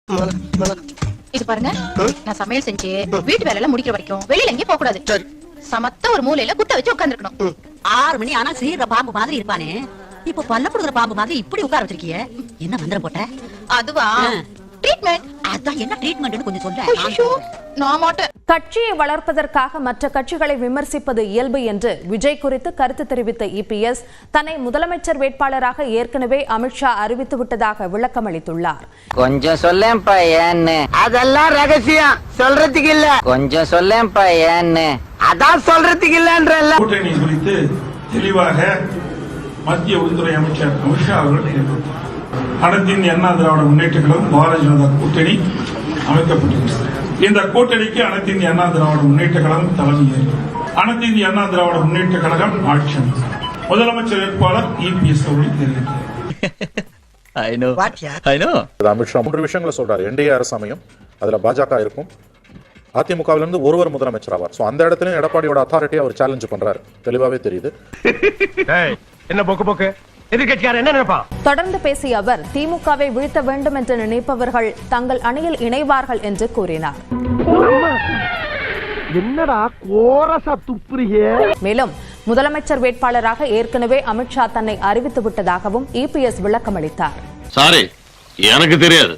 இது பாருங்க, நான் சமையல் செஞ்சு வீட்டு வேலை எல்லாம் முடிக்கிற வரைக்கும் வெளியில எங்கேயும் போக கூடாது. சமத்த ஒரு மூலையில குத்த வச்சு உட்கார்ந்துருக்கணும். 6 மணி ஆனா சீர பாம்பு மாதிரி இருப்பானே, இப்ப பல்ல புடுங்குற பாம்பு மாதிரி இப்படி உட்கார வச்சிருக்கிய, என்ன மந்திரம் போட்ட? அதுவா ட்ரீட்மெண்ட். அதான் என்ன ட்ரீட்மெண்ட்னு கொஞ்சம் சொல்ல. நான் மாட்டேன். கட்சியை வளர்ப்பதற்காக மற்ற கட்சிகளை விமர்சிப்பது இயல்பு என்று விஜய் குறித்து கருத்து தெரிவித்த இபிஎஸ் தன்னை முதலமைச்சர் வேட்பாளராக ஏற்கனவே அமித்ஷா அறிவித்து விட்டதாக விளக்கம் அளித்துள்ளார். கொஞ்சம் சொல்லேன்ப்பா ஏன்னு. அதெல்லாம் ரகசியம், சொல்றதுக்கு இல்ல. கொஞ்சம் சொல்லேன்ப்பா ஏன்னு. அதான் சொல்றதுக்கு இல்லன்றல்ல. கூட்டணி குறித்து தெளிவாக மத்திய உள்துறை அமைச்சர் அமித்ஷா அவர்கள் தெரிவித்தார். அனைத்து இந்திய அண்ணா திராவிட முன்னேற்ற கழகம் பாரதிய ஜனதா கூட்டணி அமைக்கப்பட்டிருக்கிறது. இந்த கூட்டணிக்கு அனைத்து இந்திய அண்ணா திராவிட முன்னேற்ற கழகம் தலைமை. அனைத்து இந்திய அண்ணா திராவிட முன்னேற்ற கழகம் ஆட்சி. முதலமைச்சர் வேட்பாளர் இபிஎஸ் அவர்கள் தெரிவித்தார். அமித்ஷா 3 விஷயங்களை சொல்றாரு. என்டிஏ அரசு அமையும், அதுல பாஜக இருக்கும், அதிமுகவிலிருந்து ஒருவர் முதலமைச்சர் ஆவார். சோ அந்த இடத்துல எடப்பாடியோட அத்தாரிட்டியை அவர் சேலஞ்ச் பண்றாரு, தெளிவாவே தெரியுது. என்ன போக்கு எதிர்கட்சியார் என்ன நினைப்பான்? தொடர்ந்து பேசிய அவர் திமுகவை வீழ்த்த வேண்டும் என்று நினைப்பவர்கள் தங்கள் அணியில் இணைவார்கள் என்று கூறினார். என்னடா கோரசா துப்புறியே. மேலும் முதலமைச்சர் வேட்பாளராக ஏற்கனவே அமித்ஷா தன்னை அறிவித்து விட்டதாகவும் இபிஎஸ் விளக்கம் அளித்தார். சாரி, எனக்கு தெரியாது.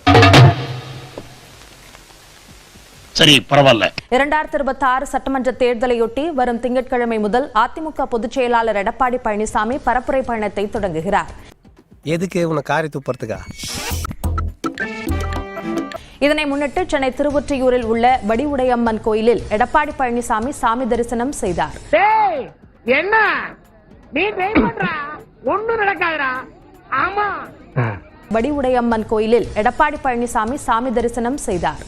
சரி, பரவாயில்ல. 2026 சட்டமன்ற தேர்தலையொட்டி வரும் திங்கட்கிழமை முதல் அதிமுக பொதுச் செயலாளர் எடப்பாடி பழனிசாமி பரப்புரை பயணத்தை தொடங்குகிறார். எதுக்கு உன காரி துப்புறதுக்கா? இதனை முன்னிட்டு சென்னை திருவொற்றியூரில் உள்ள வடிவுடையம்மன் கோயிலில் எடப்பாடி பழனிசாமி சாமி தரிசனம் செய்தார். என்ன நீ ஒண்ணும் நடக்காதடா. ஆமா, வடிவுடையம்மன் கோயிலில் எடப்பாடி பழனிசாமி சாமி தரிசனம் செய்தார்.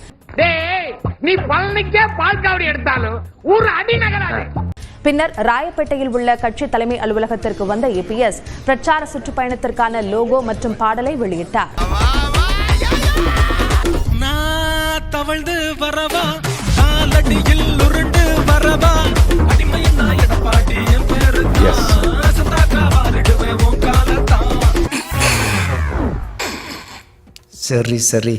நீ பழனிக்கே பால்காவடி எடுத்தாலும் ஒரு அடி நகராது. பின்னர் ராயப்பேட்டையில் உள்ள கட்சி தலைமை அலுவலகத்திற்கு வந்த இபிஎஸ் பிரச்சார சுற்றுப்பயணத்திற்கான லோகோ மற்றும் பாடலை வெளியிட்டார். சரி சரி.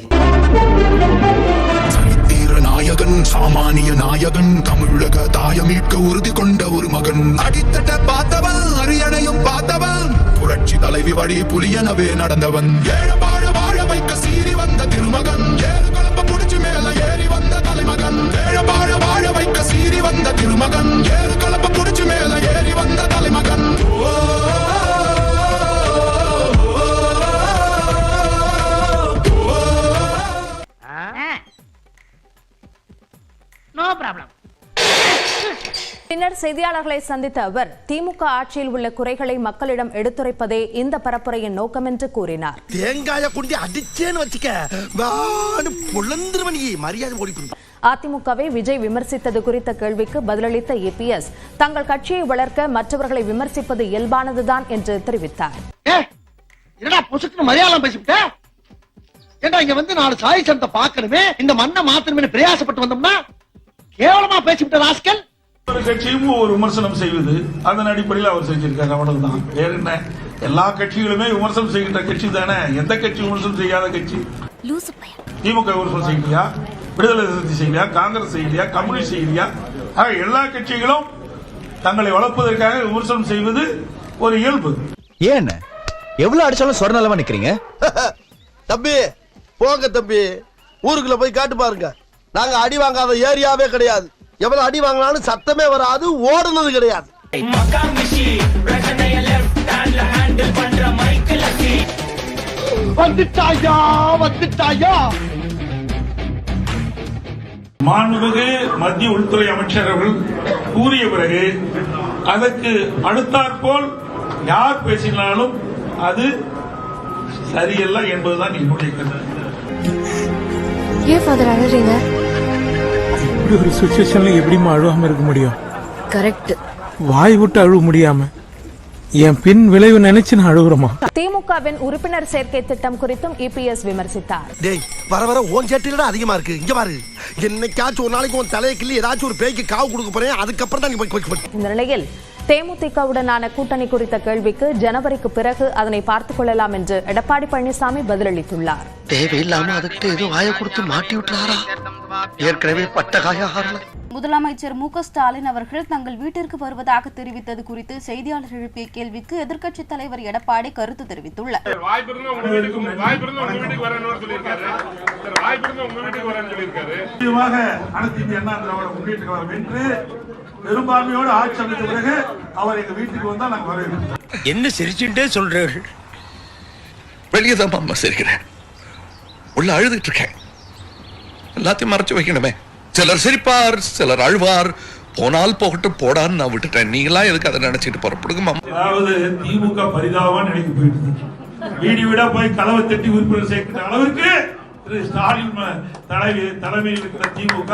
நாயகன், சாமானிய நாயகன், தமிழக தாயமீட்க உறுதி கொண்ட ஒரு மகன். அடித்தட்ட பார்த்தவன், அரியணையும் பார்த்தவன், புரட்சி தலைவி வழி புலியனவே நடந்தவன். ஏழபாழ வாழ வைக்க சீறி வந்த திருமகன், ஏழு கலப்ப புடிச்சு மேல ஏறி வந்த தலைமகன். ஏழபாழ வாழ வைக்க சீறி வந்த திருமகன், ஏழு கலப்ப புடிச்சு மேல ஏறி வந்த தலைமகன். பின்னர் செய்தியாளர்களை சந்தித்த அவர் திமுக ஆட்சியில் உள்ள குறைகளை மக்களிடம் எடுத்துரைப்பதே இந்த பரப்புரையின் நோக்கம் என்று கூறினார். தேங்காய குண்டி அடிச்சேன்னு வச்சுக்க மரியாதை ஓடி. அதிமுகவை விஜய் விமர்சித்தது குறித்த கேள்விக்கு பதிலளித்த இபிஎஸ் தங்கள் கட்சியை வளர்க்க மற்றவர்களை விமர்சிப்பது இயல்பானதுதான் என்று தெரிவித்தார். மரியாதை பேசிவிட்ட ஏண்டா, இங்க வந்து 4 சாய் சந்தை பார்க்கணுமே, இந்த மண்ணை மாத்திரமே பிரயாசப்பட்டு வந்தோம்னா கேவலமா பேசிவிட்ட ராஸ்கல். ஒரு கட்சியும் ஒரு விமர்சனம் செய்வது, அதன் அடிப்படையில் அவர் செஞ்சிருக்காரு, அவ்வளவுதான். வேற என்ன? எல்லா கட்சிகளுமே விமர்சனம் செய்கின்ற கட்சி தானே. எந்த கட்சி விமர்சனம் செய்யாத கட்சி? திமுக விமர்சனம் செய்யலையா? விடுதலை சிறுத்தை செய்யலையா? காங்கிரஸ் செய்யலையா? கம்யூனிஸ்ட் செய்யலையா? எல்லா கட்சிகளும் தங்களை வளர்ப்பதற்காக விமர்சனம் செய்வது ஒரு இயல்பு. ஏன் எவ்வளவு அடிச்சாலும் சொர்ணலமா நிக்கிறீங்க? தம்பி போங்க தம்பி, ஊருக்குள்ள போய் காட்டு பாருங்க. நாங்க அடி வாங்காத ஏரியாவே கிடையாது. எவ்வளவு அடி வாங்கினாலும் சத்தமே வராது, ஓடுனது கிடையாது. வந்துட்டாயா வந்துட்டாயா. மாண்புமிகு மத்திய உள்துறை அமைச்சர் அவர்கள் கூறிய பிறகு அதற்கு அடுத்தாற்போல் யார் பேசினாலும் அது சரியல்ல என்பதுதான் என்னுடைய கருத்து. ஏன் ஃபாதர் அழறீங்க? இப்படி ஒரு சிச்சுவேஷன்ல எப்படிமா அழுவாம இருக்க முடியும்? கரெக்ட். வாய் விட்டு அழுவ முடியாம என் பின் விளைவு நினைச்சு நான் அழுகுறமா. திமுகவின் உறுப்பினர் சேர்க்கை திட்டம் குறித்தும் இபிஎஸ் விமர்சித்தார். டேய், வர வர ஓன் சேட்டில அதிகமா இருக்கு. இங்க பாரு, என்னைக்காச்சும் ஒரு நாளைக்கு உன் தலையை கிள்ளி ஏதாச்சும் ஒரு பேய்க்கு காவு கொடுக்க போறேன், அதுக்கப்புறம் தான் நீ போய். இந்த நிலையில் தேமுதிகவுடனான கூட்டணி குறித்த கேள்விக்கு ஜனவரிக்கு பிறகு அதனை பார்த்துக் கொள்ளலாம் என்று எடப்பாடி பழனிசாமி பதிலளித்துள்ளார். தேவையில்லாம அதுக்கிட்ட ஏதோ வாய கொடுத்து மாட்டி விட்டுறாரா? ஏற்கனவே பட்ட காய ஆறல. முதலமைச்சர் மு.க.ஸ்டாலின் அவர்கள் தங்கள் வீட்டிற்கு வருவதாக தெரிவித்தது குறித்து செய்தியாளர் எழுப்பிய கேள்விக்கு எதிர்க்கட்சித் தலைவர் எடப்பாடி கருத்து தெரிவித்துள்ளார். பெரும்பான்மையோடு ஆட்சி அமைத்த பிறகு அவர் எங்க வீட்டுக்கு வந்தா நாங்க வரவேற்கிறோம். என்ன சிரிச்சுட்டே சொல்றீர்கள்? வெளியே தான் அம்மா சிரிக்கிறேன், உள்ள அழுதுட்டு இருக்கேன். எல்லாத்தையும் மறைச்சு வைக்கணுமே. சிலர் சிரிப்பார், சிலர் அழுவார். போனால் போகட்டும் போடான்னு நான் விட்டுட்டேன். நீங்களா எதுக்கு அதை நினைச்சிட்டு புறப்படுங்க. அதாவது திமுக பரிதாபம் நினைக்க போயிட்டு வீடு வீடா போய் கலவை தட்டி உறுப்பினர் சேர்க்கிற அளவிற்கு திரு ஸ்டாலின் தலைமையில் இருக்கிற திமுக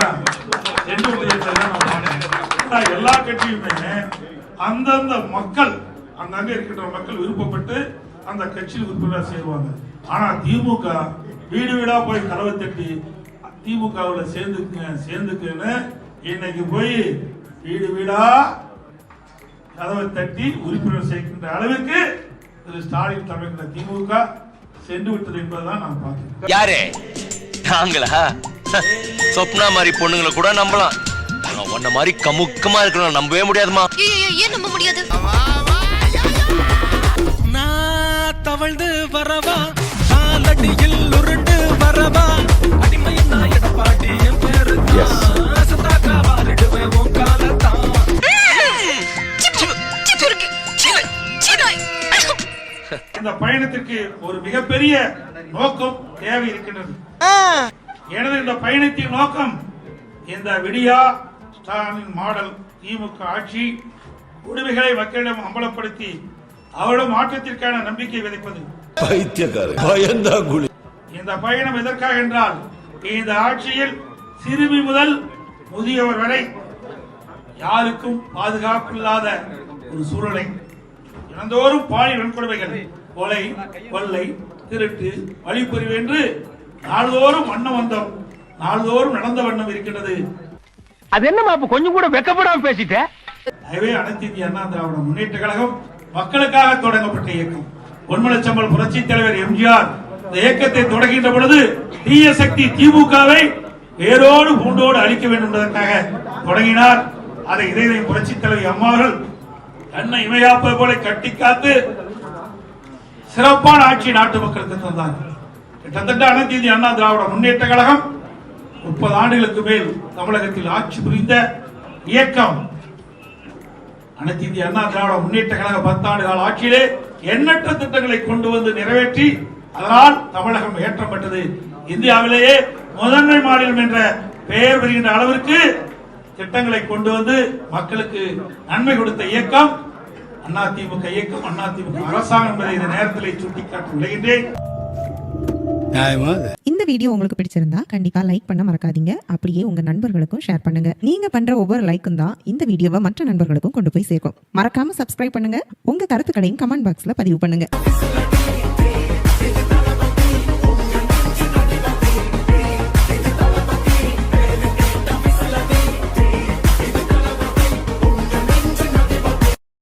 எல்லா கட்சியுமே அந்தந்த மக்கள் அங்கங்க இருக்கின்ற மக்கள் விருப்பப்பட்டு அந்த கட்சியில் உறுப்பினர் சேருவாங்க. ஆனா திமுக வீடு வீடா போய் கலவை தட்டி திமுகவுல சேர்ந்துக்குன்னு இன்னைக்கு போய் வீடு வீடா கதவை தட்டி உறுப்பினர் சேர்க்கின்ற அளவுக்கு திரு ஸ்டாலின் தலைமையில திமுக சென்று விட்டது என்பதுதான் நான் பார்க்கிறேன். யாரே நாங்களா? சொப்னா மாதிரி பொண்ணுங்களை கூட நம்பலாம், உன்ன மாதிரி கமுக்கமா இருக்கணும் நம்பவே முடியாதுமா. ஏன் நம்ப முடியாது? நான் தவழ்ந்து வரவா, காலடியில் உருண்டு வரவா, அடிமையின் நான் எடப்பாடி என் பேரு சதாக்கா வாரிடுவேன் உன் காலத்தான். இந்த பயணத்திற்கு ஒரு மிகப்பெரிய நோக்கம் தேவை இருக்கின்றது. எனது இந்த பயணத்தின் நோக்கம் இந்த விடியா ஸ்டாலின் மாடல் திமுக ஆட்சி உரிமைகளை மக்களிடம் அம்பலப்படுத்தி அவரிடம் மாற்றத்திற்கான நம்பிக்கை விதைப்பது. இந்த பயணம் எதற்காக என்றால், இந்த ஆட்சியில் சிறுமி முதல் முதியவர் வரை யாருக்கும் பாதுகாப்பு இல்லாத ஒரு சூழலை, தினந்தோறும் பாலியல் வன்கொடுமைகள், கொலை, கொள்ளை, திருட்டு, வழிப்பறிவு என்று நாள்தோறும் வண்ணம் நாள்தோறும் நடந்த வண்ணம் இருக்கின்றது. அது என்னமா கொஞ்சம் கூட வெக்கப்படாம பேசிட்ட? எனவே அனைத்து இந்திய அண்ணா திராவிட முன்னேற்ற கழகம் மக்களுக்காக தொடங்கப்பட்ட இயக்கம். பொன்மனச்சம்பல் புரட்சி தலைவர் எம்ஜிஆர் இந்த இயக்கத்தை தொடங்குகின்ற பொழுது தீய சக்தி திமுகவை வேரோடு பூண்டோடு அழிக்க வேண்டும் என்பதற்காக தொடங்கினார். அதை இதய புரட்சி தலைவர் அம்மாவர்கள் தன்னை இமையாப்பது போல கட்டி காத்து சிறப்பான ஆட்சி நாட்டு மக்களுக்கு தந்தார். கிட்டத்தட்ட அனைத்து இந்திய அண்ணா திராவிட முன்னேற்ற கழகம் 30 ஆண்டுகளுக்கு மேல் தமிழகத்தில் ஆட்சி புரிந்த இயக்கம். அனைத்து இந்திய அண்ணா திராவிட முன்னேற்ற கழக 10 ஆண்டு கால ஆட்சியிலே எண்ணற்ற திட்டங்களை கொண்டு வந்து நிறைவேற்றி அதனால் தமிழகம் ஏற்றம் பெற்றது. இந்தியாவிலேயே முதன்மை மாநிலம் என்ற பெயர் பெறுகின்ற அளவிற்கு திட்டங்களை கொண்டு வந்து மக்களுக்கு நன்மை கொடுத்த இயக்கம் அதிமுக இயக்கம், அதிமுக அரசாங்கம் என்பதை இந்த நேரத்தில் சுட்டிக்காட்டி விளைகின்றேன். இந்த வீடியோ உங்களுக்கு பிடிச்சிருந்தா கண்டிப்பா லைக் பண்ண மறக்காதீங்க. அப்படியே உங்க நண்பர்களுக்கும் ஷேர் பண்ணுங்க. நீங்க பண்ற ஒவ்வொரு லைக்கும் தான் இந்த வீடியோவை மற்ற நண்பர்களுக்கும் கொண்டு போய் சேர்க்கும். மறக்காம சப்ஸ்கிரைப் பண்ணுங்க. உங்க கருத்துக்களையும் கமெண்ட் பாக்ஸ்ல பதிவு பண்ணுங்க.